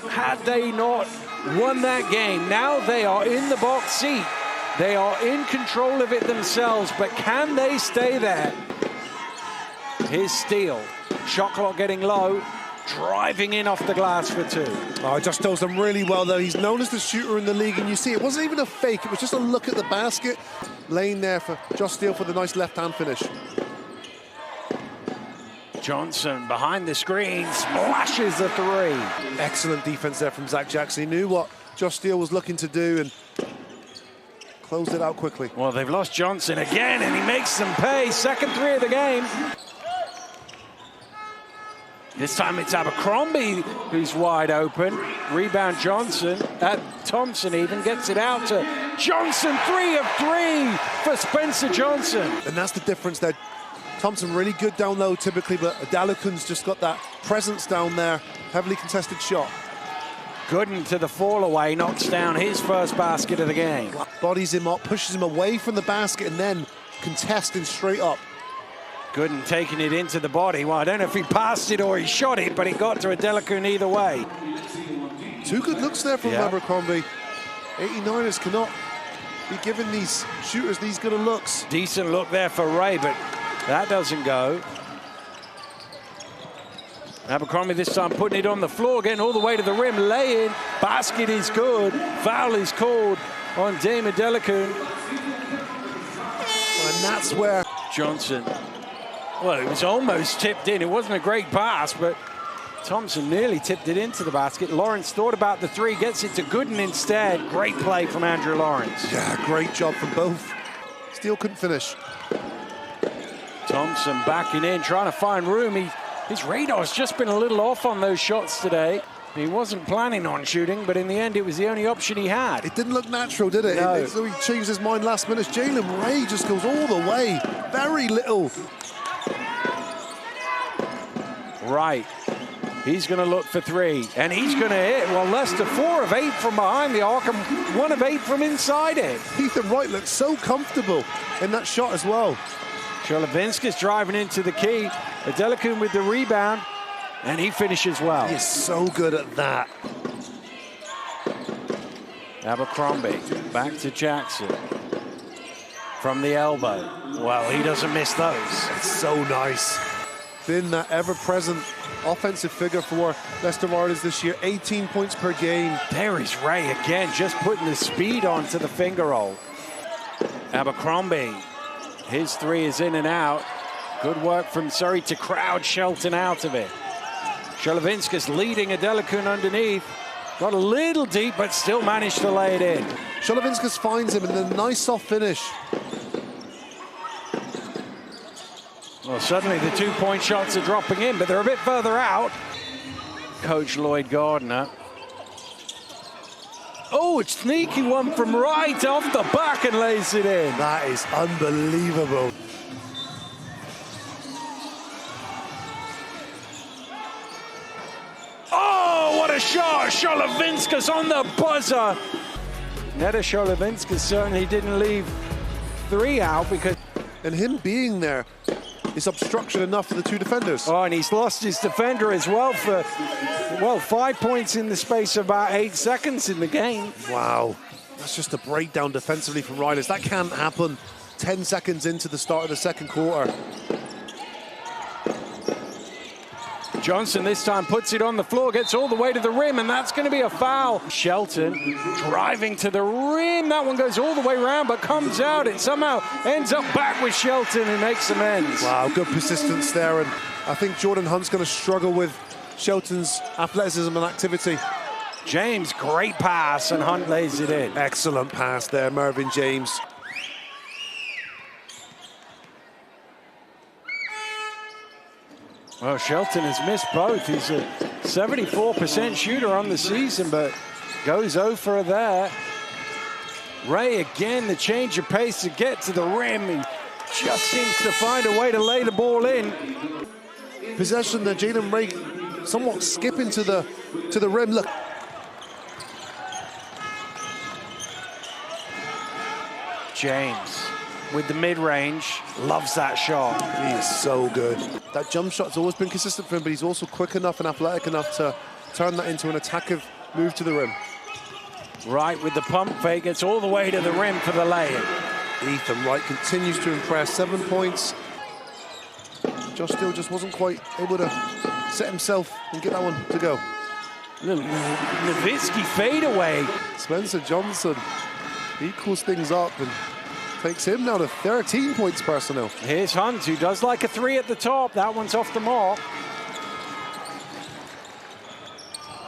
had they not won that game. Now they are in the box seat. They are in control of it themselves, but can they stay there? Here's Steele. Shot clock getting low. Driving in off the glass for two. Oh, Josh does them really well, though. He's known as the shooter in the league, and you see it wasn't even a fake. It was just a look at the basket. Lane there for Josh Steele for the nice left-hand finish. Johnson behind the screen, splashes a three. Excellent defense there from Zach Jackson. He knew what Josh Steele was looking to do and closed it out quickly. Well, they've lost Johnson again, and he makes them pay. Second three of the game. This time it's Abercrombie who's wide open. Rebound Johnson. Thompson even gets it out to Johnson. 3 of 3 for Spencer Johnson. And that's the difference there. Thompson really good down low typically, but Adelekun's just got that presence down there. Heavily contested shot. Gooden to the fall away, knocks down his first basket of the game. Bodies him up, pushes him away from the basket, and then contesting straight up. Gooden taking it into the body. Well, I don't know if he passed it or he shot it, but it got to Adelekun either way. 2 good looks there from Abercrombie. 89ers cannot be giving these shooters these good of looks. Decent look there for Ray, but that doesn't go. Abercrombie this time putting it on the floor, getting all the way to the rim, lay in. Basket is good. Foul is called on Dame Adelekun. And that's where Johnson, well, it was almost tipped in. It wasn't a great pass, but Thompson nearly tipped it into the basket. Lawrence thought about the three, gets it to Gooden instead. Great play from Andrew Lawrence. Yeah, great job from both. Steele couldn't finish. Thompson backing in, trying to find room. His radar's just been a little off on those shots today. He wasn't planning on shooting, but in the end, it was the only option he had. It didn't look natural, did it? No. So he changed his mind last minute. Jalen Ray just goes all the way. Very little. Right. He's going to look for 3, and he's going to hit. Well, Leicester 4 of 8 from behind the arc and 1 of 8 from inside it. Ethan Wright looks so comfortable in that shot as well. Cholevinskas driving into the key. Adelekun with the rebound, and he finishes well. He is so good at that. Abercrombie back to Jackson from the elbow. Well, he doesn't miss those. It's so nice. Been that ever-present offensive figure for Leicester Riders this year. 18 points per game. There is Ray again, just putting the speed onto the finger roll. Abercrombie, his 3 is in and out. Good work from Surrey to crowd Shelton out of it. Cholevinskas leading Adelekun underneath. Got a little deep, but still managed to lay it in. Cholevinskas finds him and then a nice soft finish. Well, suddenly the 2-point shots are dropping in, but they're a bit further out. Coach Lloyd Gardner. Oh, it's sneaky one from right off the back and lays it in. That is unbelievable. Oh, what a shot! Cholevinskas on the buzzer. Nedas Cholevinskas certainly didn't leave 3 out because... And him being there is obstruction enough for the 2 defenders. Oh, and he's lost his defender as well for, well, 5 points in the space of about 8 seconds in the game. Wow. That's just a breakdown defensively from Riders. That can't happen 10 seconds into the start of the second quarter. Johnson this time puts it on the floor, gets all the way to the rim, and that's going to be a foul. Shelton driving to the rim. That one goes all the way around, but comes out. It somehow ends up back with Shelton, who makes amends. Wow, good persistence there. And I think Jordan Hunt's going to struggle with Shelton's athleticism and activity. James, great pass, and Hunt lays it in. Excellent pass there, Mervin James. Well, Shelton has missed both. He's a 74% shooter on the season, but goes 0 for there. Ray again, the change of pace to get to the rim. He just seems to find a way to lay the ball in. Possession there, Jalen Ray somewhat skipping to the rim. Look. James with the mid-range, loves that shot. He is so good. That jump shot's always been consistent for him, but he's also quick enough and athletic enough to turn that into an move to the rim. Wright with the pump fake, gets all the way to the rim for the lay-in. Ethan Wright continues to impress, 7 points. Josh Steele just wasn't quite able to set himself and get that one to go. Little Nowitzki fadeaway. Spencer Johnson equals things up and takes him now to 13 points personnel. Here's Hunt, who does like a three at the top. That one's off the mark.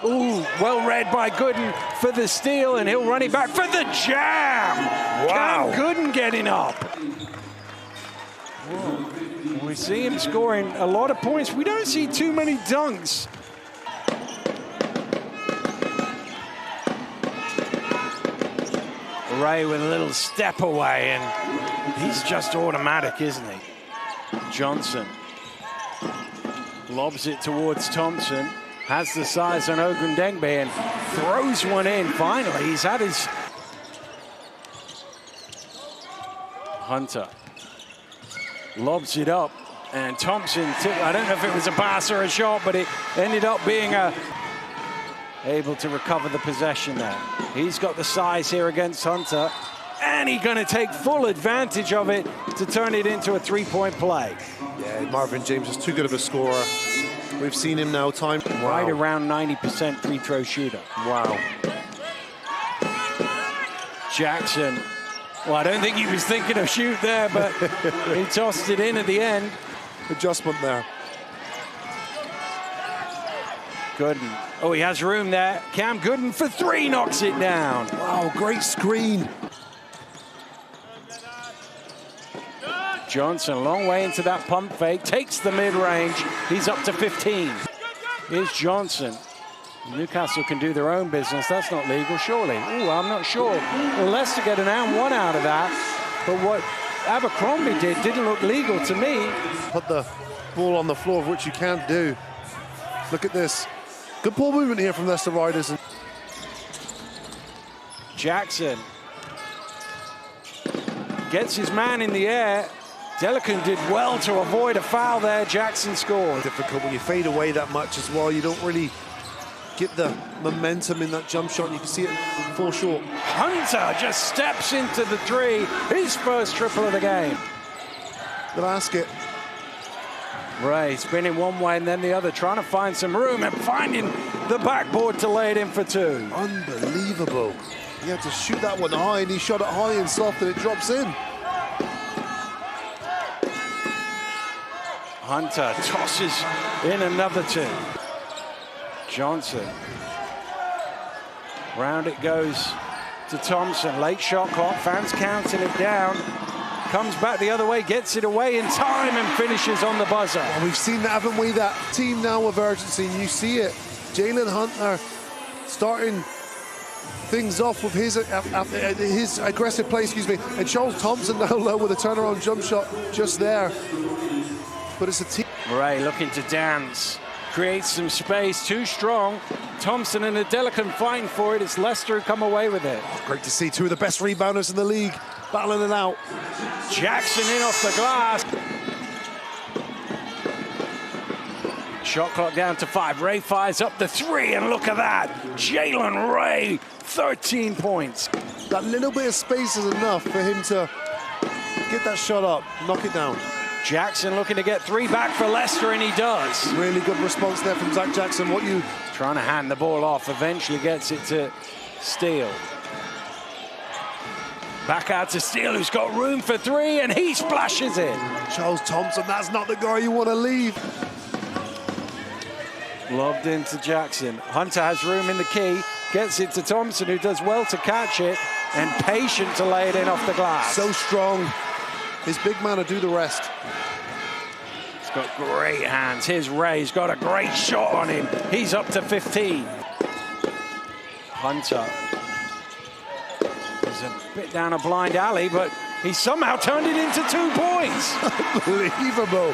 Ooh, well read by Gooden for the steal, and he'll run it back for the jam. Wow. Cam Gooden getting up. Whoa. We see him scoring a lot of points. We don't see too many dunks. Ray with a little step away, and he's just automatic, isn't he? Johnson lobs it towards Thompson. Has the size on Ogundengbe and throws one in. Finally, he's had his... Hunter lobs it up, and Thompson, I don't know if it was a pass or a shot, but it ended up being able to recover the possession there. He's got the size here against Hunter, and he's going to take full advantage of it to turn it into a three-point play. Yeah, Marvin James is too good of a scorer. We've seen him now time. Right around 90% free throw shooter. Wow. Jackson. Well, I don't think he was thinking of shoot there, but he tossed it in at the end. Adjustment there. Gooden. Oh, he has room there. Cam Gooden for three, knocks it down. Wow, great screen. Johnson, a long way into that pump fake, takes the mid-range. He's up to 15. Here's Johnson. Newcastle can do their own business. That's not legal, surely. Ooh, I'm not sure. Well, Leicester get an and one out of that. But what Abercrombie didn't look legal to me. Put the ball on the floor, which you can't do. Look at this. Good ball movement here from Leicester Riders. Jackson gets his man in the air. Adelekun did well to avoid a foul there. Jackson scored. Difficult when you fade away that much as well. You don't really get the momentum in that jump shot. You can see it fall short. Hunter just steps into the three. His first triple of the game. The basket. Ray spinning one way and then the other, trying to find some room and finding the backboard to lay it in for two. Unbelievable. He had to shoot that one high, and he shot it high and soft, and it drops in. Hunter tosses in another two. Johnson. Round it goes to Thompson. Late shot clock, fans counting it down. Comes back the other way, gets it away in time and finishes on the buzzer. Well, we've seen that, haven't we? That team now of urgency, and you see it. Jalen Hunter starting things off with his aggressive play, and Charles Thompson now low with a turnaround jump shot just there. But it's a team. Ray looking to dance, creates some space, too strong. Thompson and Adelekun fighting for it. It's Leicester who come away with it. Oh, great to see two of the best rebounders in the league battling it out. Jackson in off the glass. Shot clock down to 5. Ray fires up the 3, and look at that. Jalen Ray, 13 points. That little bit of space is enough for him to get that shot up, knock it down. Jackson looking to get 3 back for Leicester, and he does. Really good response there from Zach Jackson. Trying to hand the ball off, eventually gets it to Steele. Back out to Steele, who's got room for 3, and he splashes it. Charles Thompson, that's not the guy you want to leave. Lobbed into Jackson. Hunter has room in the key, gets it to Thompson, who does well to catch it, and patient to lay it in off the glass. So strong. His big man will do the rest. He's got great hands. Here's Ray. He's got a great shot on him. He's up to 15. Hunter. He's a bit down a blind alley, but he somehow turned it into 2 points. Unbelievable.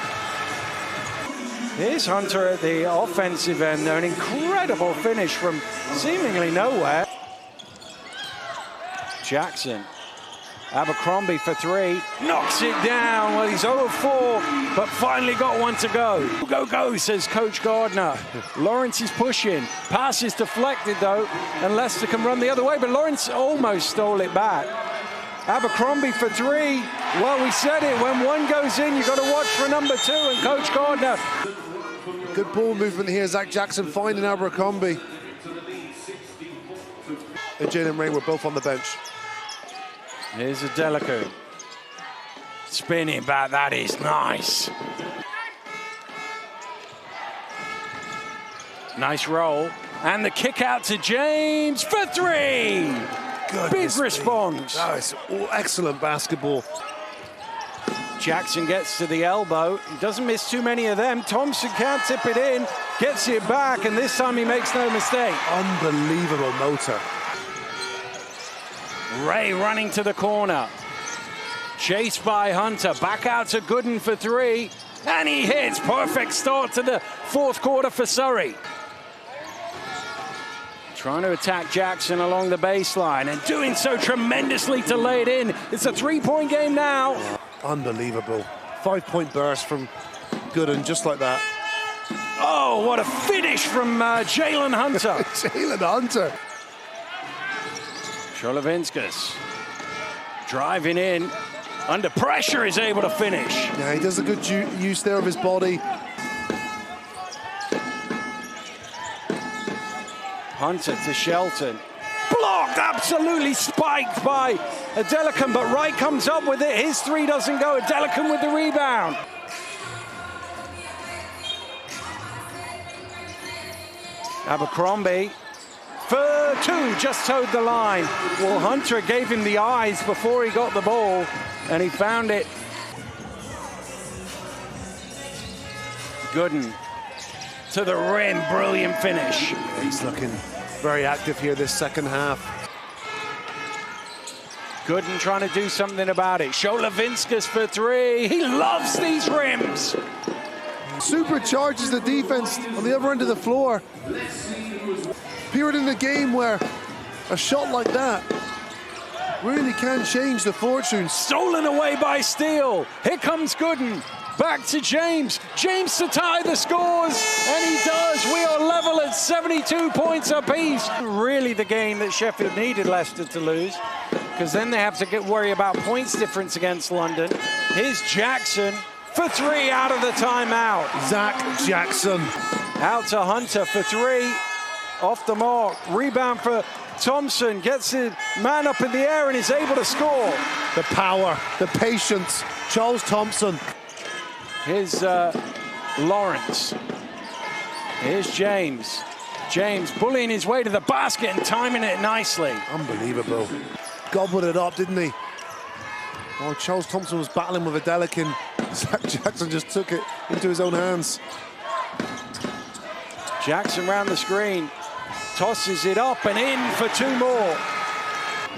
Here's Hunter at the offensive end. An incredible finish from seemingly nowhere. Jackson Abercrombie for three, knocks it down. Well, he's 0-4, but finally got one to go. Go, go, says Coach Gardner. Lawrence is pushing. Pass is deflected, though, and Leicester can run the other way, but Lawrence almost stole it back. Abercrombie for three. Well, we said it, when one goes in, you've got to watch for number two, and Coach Gardner. Good ball movement here. Zach Jackson finding Abercrombie. And Jalen Ray were both on the bench. Here's Adelekun. Spinning back, that is nice. Nice roll. And the kick out to James for three. Big response. That is excellent basketball. Jackson gets to the elbow. He doesn't miss too many of them. Thompson can't tip it in. Gets it back, and this time he makes no mistake. Unbelievable motor. Ray running to the corner. Chased by Hunter. Back out to Gooden for three. And he hits. Perfect start to the fourth quarter for Surrey. Trying to attack Jackson along the baseline and doing so tremendously to lay it in. It's a three-point game now. Unbelievable. 5-point burst from Gooden, just like that. Oh, what a finish from Jalen Hunter. Jalen Hunter. Cholevinskas driving in. Under pressure is able to finish. Yeah, he does a good use there of his body. Hunter to Shelton. Blocked, absolutely spiked by Adelekun, but Wright comes up with it. His three doesn't go. Adelekun with the rebound. Abercrombie for two, just towed the line. Well, Hunter gave him the eyes before he got the ball, and he found it. Gooden to the rim, brilliant finish. He's looking very active here this second half. Gooden trying to do something about it. Cholevinskas for three. He loves these rims. Supercharges the defense on the other end of the floor. Period in the game where a shot like that really can change the fortunes. Stolen away by Steele. Here comes Gooden. Back to James. James to tie the scores, and he does. We are level at 72 points apiece. Really the game that Sheffield needed Leicester to lose, because then they have to worry about points difference against London. Here's Jackson for three out of the timeout. Zach Jackson. Out to Hunter for three. Off the mark. Rebound for Thompson. Gets the man up in the air and is able to score. The power, the patience. Charles Thompson. Here's Lawrence. Here's James. James bullying his way to the basket and timing it nicely. Unbelievable. Gobbled it up, didn't he? Oh, Charles Thompson was battling with Adelekun. Zach Jackson just took it into his own hands. Jackson round the screen. Tosses it up and in for two more.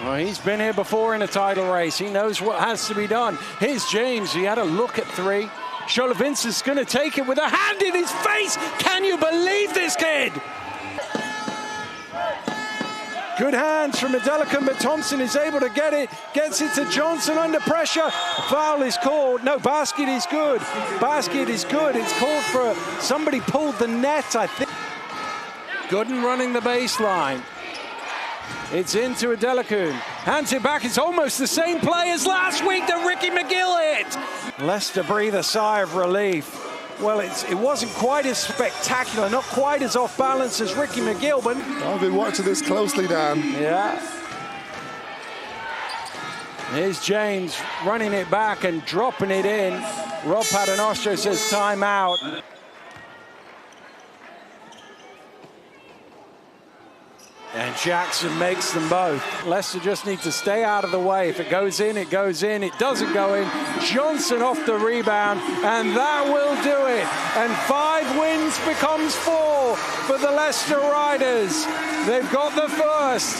Well, he's been here before in a title race. He knows what has to be done. Here's James. He had a look at three. Cholevinskas is going to take it with a hand in his face. Can you believe this kid? Good hands from Adelekun, but Thompson is able to get it. Gets it to Johnson under pressure. Foul is called. No, basket is good. Basket is good. It's called for somebody pulled the net, I think. Gooden running the baseline. It's into Adelekun. Hands it back. It's almost the same play as last week that Ricky McGill hit. Leicester breathe a sigh of relief. Well, it wasn't quite as spectacular, not quite as off balance as Ricky McGill, but... I've been watching this closely, Dan. Yeah. Here's James running it back and dropping it in. Rob Paternoster says timeout. And Jackson makes them both. Leicester just need to stay out of the way. If it goes in, it goes in. It doesn't go in. Johnson off the rebound, and that will do it. And 5 wins becomes 4 for the Leicester Riders. They've got the first.